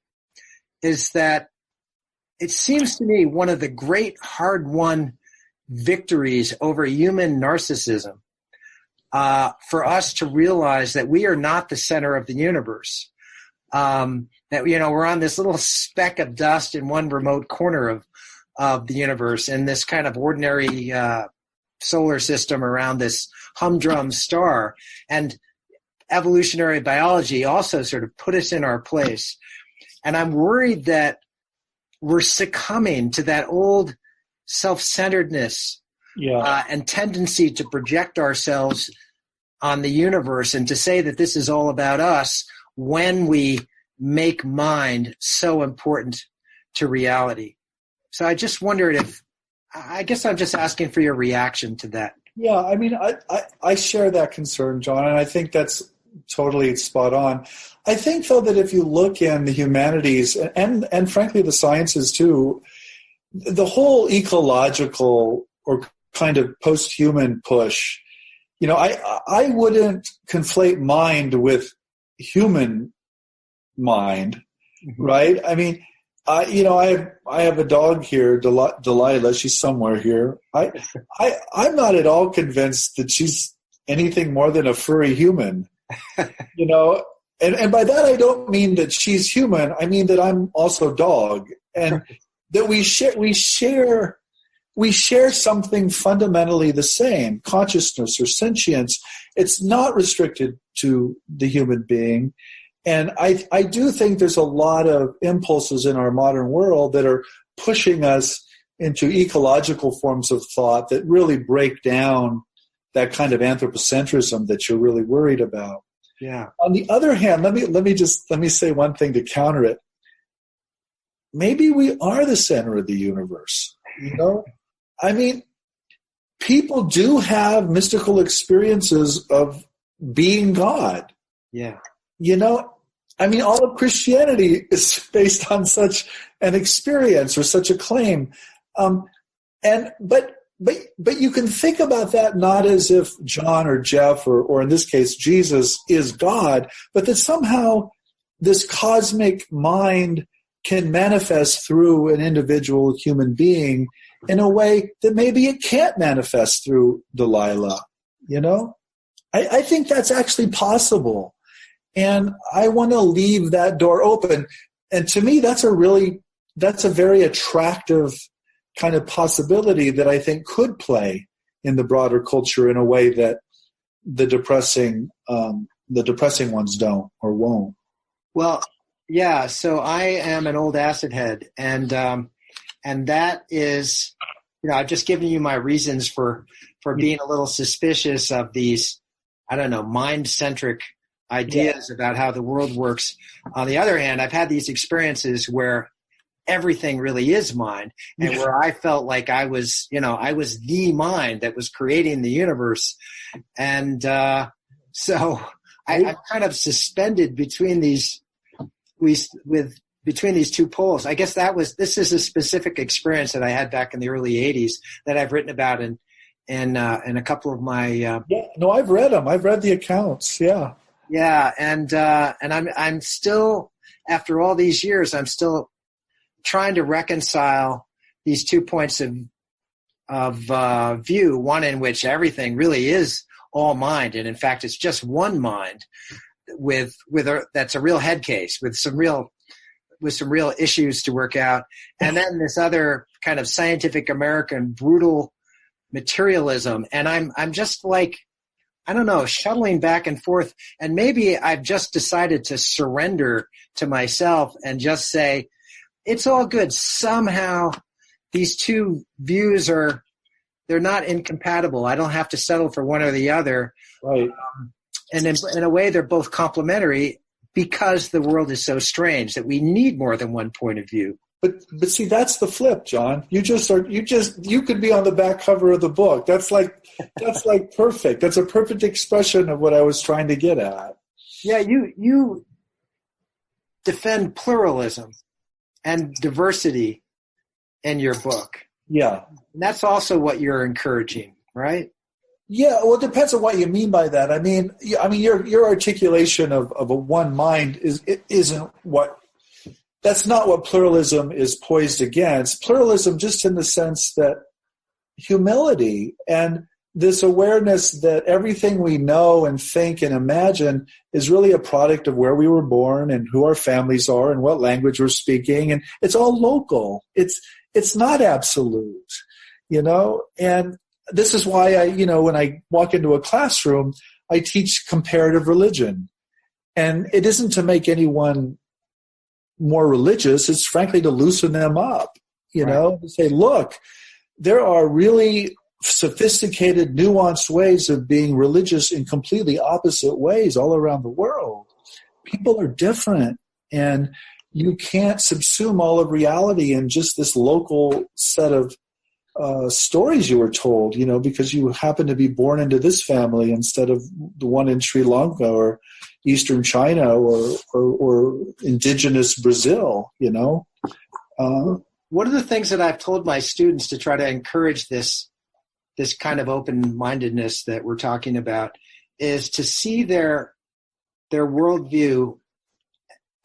Speaker 1: is that it seems to me one of the great hard-won victories over human narcissism, for us to realize that we are not the center of the universe. That we're on this little speck of dust in one remote corner of the universe, in this kind of ordinary solar system around this humdrum star. And evolutionary biology also sort of put us in our place. And I'm worried that we're succumbing to that old self-centeredness and tendency to project ourselves on the universe and to say that this is all about us, when we make mind so important to reality. So I just wondered I guess I'm just asking for your reaction to that.
Speaker 2: Yeah, I mean, I share that concern, John, and I think that's totally spot on. I think, though, that if you look in the humanities and frankly the sciences too, the whole ecological or kind of post-human push, I wouldn't conflate mind with human mind, right? I mean, I have a dog here, Delilah. She's somewhere here. I'm not at all convinced that she's anything more than a furry human, And by that I don't mean that she's human. I mean that I'm also dog, and that we share something fundamentally the same, consciousness or sentience. It's not restricted to the human being. And I do think there's a lot of impulses in our modern world that are pushing us into ecological forms of thought that really break down that kind of anthropocentrism that you're really worried about.
Speaker 1: Yeah.
Speaker 2: On the other hand, let me say one thing to counter it. maybe we are the center of the universe. I mean, people do have mystical experiences of being God.
Speaker 1: Yeah.
Speaker 2: I mean, all of Christianity is based on such an experience or such a claim. But you can think about that not as if John or Jeff or in this case Jesus is God, but that somehow this cosmic mind can manifest through an individual human being in a way that maybe it can't manifest through Delilah. I think that's actually possible. And I want to leave that door open. And to me, that's a very attractive kind of possibility that I think could play in the broader culture in a way that the depressing ones don't or won't.
Speaker 1: Well, yeah. So I am an old acid head, and that is, I've just given you my reasons for being a little suspicious of these, I don't know, mind-centric ideas about how the world works. On the other hand, I've had these experiences where everything really is mind, and where I felt like I was the mind that was creating the universe. And so I'm kind of suspended between these two poles. I guess this is a specific experience that I had back in the early 80s that I've written about in a couple of my
Speaker 2: I've read them. I've read the accounts.
Speaker 1: Yeah, and I'm still, after all these years, I'm still trying to reconcile these 2 points of view. One in which everything really is all mind, and in fact, it's just one mind that's a real head case with some real issues to work out, and then this other kind of scientific American brutal materialism, and I'm just like, I don't know, shuttling back and forth. And maybe I've just decided to surrender to myself and just say, it's all good. Somehow these two views they're not incompatible. I don't have to settle for one or the other.
Speaker 2: Right.
Speaker 1: And in a way, they're both complementary because the world is so strange that we need more than one point of view.
Speaker 2: But see, that's the flip, John. You could be on the back cover of the book. That's like perfect. That's a perfect expression of what I was trying to get at.
Speaker 1: Yeah, you defend pluralism and diversity in your book.
Speaker 2: Yeah.
Speaker 1: And that's also what you're encouraging, right?
Speaker 2: Yeah, well, it depends on what you mean by that. I mean, your articulation of a one mind isn't what. That's not what pluralism is poised against. Pluralism, just in the sense that humility and this awareness that everything we know and think and imagine is really a product of where we were born and who our families are and what language we're speaking, and it's all local. It's not absolute, And this is why when I walk into a classroom, I teach comparative religion, and it isn't to make anyone more religious. It's frankly to loosen them up, to say, look, there are really sophisticated, nuanced ways of being religious in completely opposite ways all around the world. People are different, and you can't subsume all of reality in just this local set of stories you were told, because you happen to be born into this family instead of the one in Sri Lanka or Eastern China or indigenous Brazil,
Speaker 1: One of the things that I've told my students to try to encourage this kind of open-mindedness that we're talking about is to see their worldview.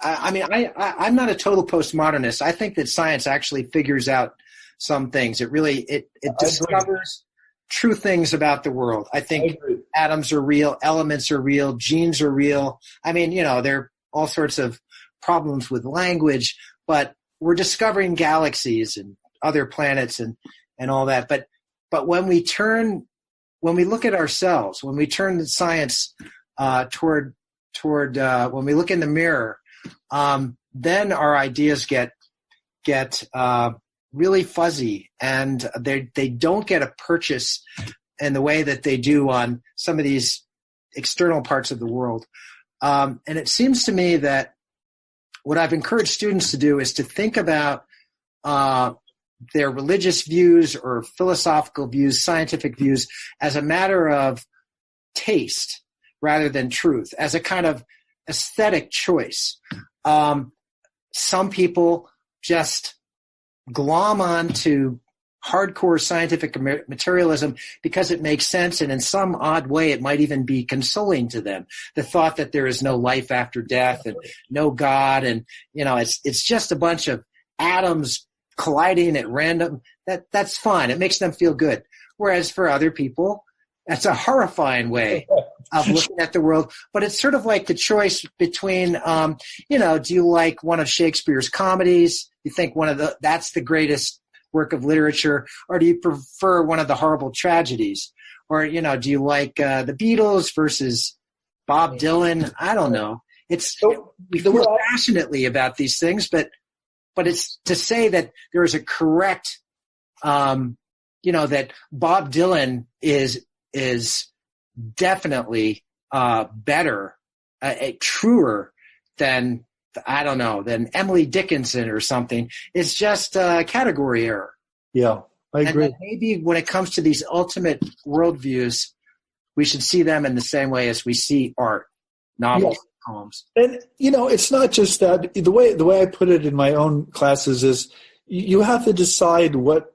Speaker 1: I'm not a total postmodernist. I think that science actually figures out some things. It discovers true things about the world. I think atoms are real, elements are real, genes are real. There are all sorts of problems with language, but we're discovering galaxies and other planets and all that. But when we look at ourselves, when we turn the science toward when we look in the mirror, then our ideas get really fuzzy, and they don't get a purchase in the way that they do on some of these external parts of the world. And it seems to me that what I've encouraged students to do is to think about their religious views or philosophical views, scientific views, as a matter of taste rather than truth, as a kind of aesthetic choice. Some people just glom on to hardcore scientific materialism because it makes sense, and in some odd way it might even be consoling to them. The thought that there is no life after death and no God, and it's just a bunch of atoms colliding at random. That's fine. It makes them feel good. Whereas for other people, that's a horrifying way of looking at the world. But it's sort of like the choice between, do you like one of Shakespeare's comedies? You think that's the greatest work of literature, or do you prefer one of the horrible tragedies? Or, do you like the Beatles versus Bob Dylan? I don't know. We feel passionately about these things, but it's to say that there is a correct, that Bob Dylan is definitely better, truer than, I don't know, than Emily Dickinson or something. It's just a category error.
Speaker 2: Yeah, I agree.
Speaker 1: And maybe when it comes to these ultimate worldviews, we should see them in the same way as we see art, novels, poems. And
Speaker 2: it's not just that. The way I put it in my own classes is you have to decide what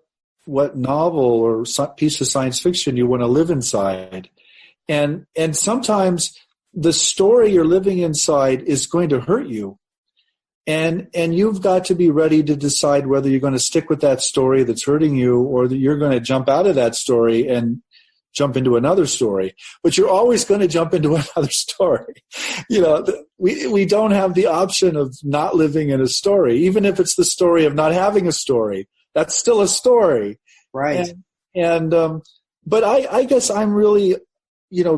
Speaker 2: novel or piece of science fiction you want to live inside. And sometimes the story you're living inside is going to hurt you. And you've got to be ready to decide whether you're going to stick with that story that's hurting you, or that you're going to jump out of that story and jump into another story. But you're always going to jump into another story. We don't have the option of not living in a story, even if it's the story of not having a story. That's still a story.
Speaker 1: Right.
Speaker 2: But I guess I'm really,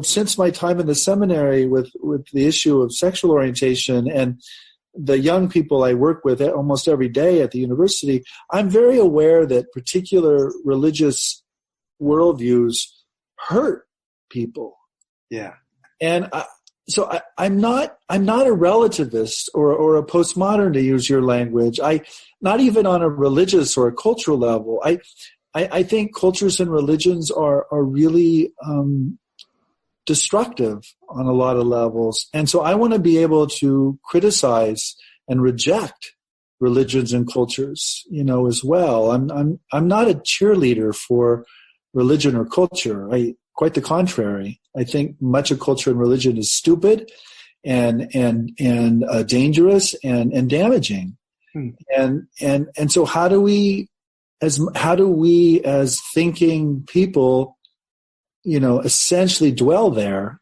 Speaker 2: since my time in the seminary with the issue of sexual orientation and the young people I work with almost every day at the university, I'm very aware that particular religious worldviews hurt people.
Speaker 1: Yeah.
Speaker 2: And I'm not a relativist or a postmodern, to use your language. Not even on a religious or a cultural level. I think cultures and religions are really destructive on a lot of levels. And so I want to be able to criticize and reject religions and cultures, as well. I'm not a cheerleader for religion or culture. Quite the contrary. I think much of culture and religion is stupid and dangerous and damaging. And so how do we as thinking people, essentially dwell there?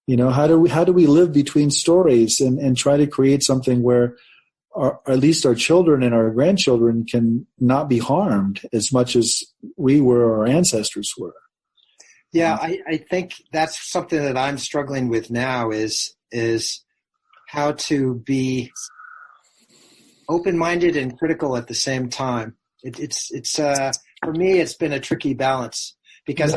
Speaker 2: How do we live between stories and try to create something where at least our children and our grandchildren can not be harmed as much as we were or our ancestors were?
Speaker 1: Yeah, I think that's something that I'm struggling with now is how to be open-minded and critical at the same time. It's for me, it's been a tricky balance because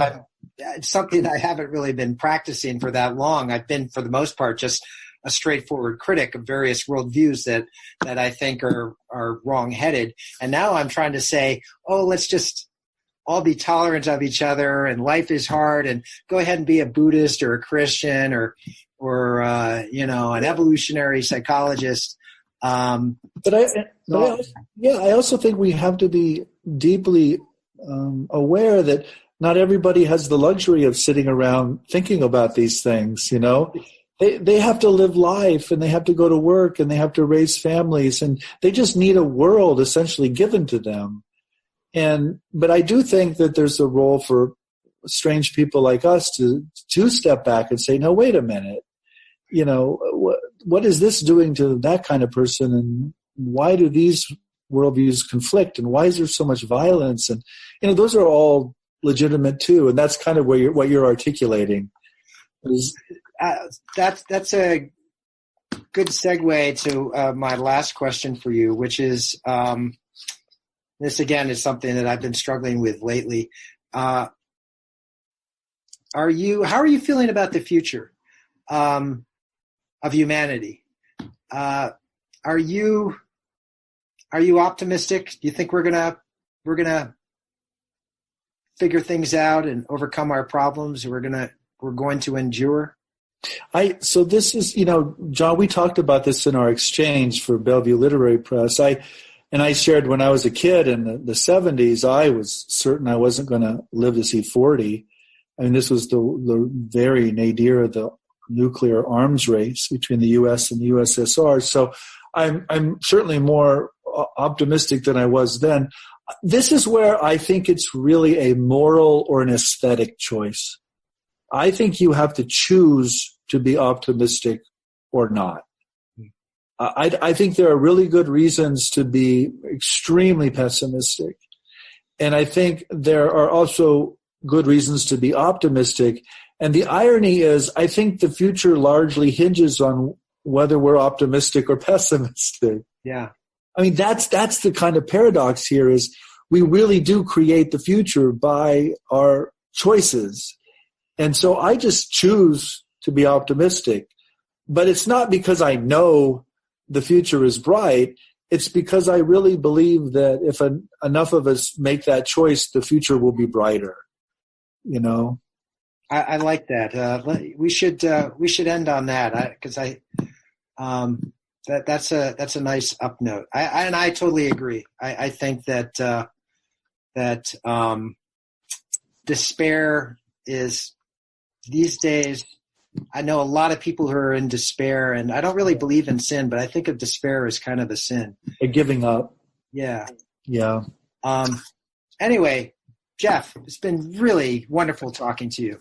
Speaker 1: it's something I haven't really been practicing for that long. I've been, for the most part, just a straightforward critic of various worldviews that I think are wrong-headed. And now I'm trying to say, let's just all be tolerant of each other, and life is hard, and go ahead and be a Buddhist or a Christian or an evolutionary psychologist.
Speaker 2: I also think we have to be deeply aware that not everybody has the luxury of sitting around thinking about these things. They have to live life, and they have to go to work, and they have to raise families, and they just need a world essentially given to them. But I do think that there's a role for strange people like us to step back and say, no, wait a minute. What is this doing to that kind of person, and why do these worldviews conflict, and why is there so much violence? And those are all legitimate too, and that's kind of what you're articulating.
Speaker 1: That's a good segue to my last question for you, which is this again is something that I've been struggling with lately. How are you feeling about the future of humanity? are you optimistic? Do you think we're gonna figure things out and overcome our problems? We're going to endure?
Speaker 2: So this is, John, we talked about this in our exchange for Bellevue Literary Press. I shared when I was a kid in the 70s, I was certain I wasn't going to live to see 40. I mean, this was the very nadir of the nuclear arms race between the U.S. and the USSR. So I'm certainly more optimistic than I was then. This is where I think it's really a moral or an aesthetic choice. I think you have to choose to be optimistic or not. I think there are really good reasons to be extremely pessimistic. And I think there are also good reasons to be optimistic. And the irony is, I think the future largely hinges on whether we're optimistic or pessimistic.
Speaker 1: Yeah.
Speaker 2: I mean, that's the kind of paradox here is we really do create the future by our choices. And so I just choose to be optimistic. But it's not because I know the future is bright. It's because I really believe that if enough of us make that choice, the future will be brighter.
Speaker 1: I like that. We should end on that because that's a nice up note. I totally agree. I think that despair is these days. I know a lot of people who are in despair, and I don't really believe in sin, but I think of despair as kind of a sin.
Speaker 2: A giving up.
Speaker 1: Yeah.
Speaker 2: Yeah.
Speaker 1: Anyway, Jeff, it's been really wonderful talking to you.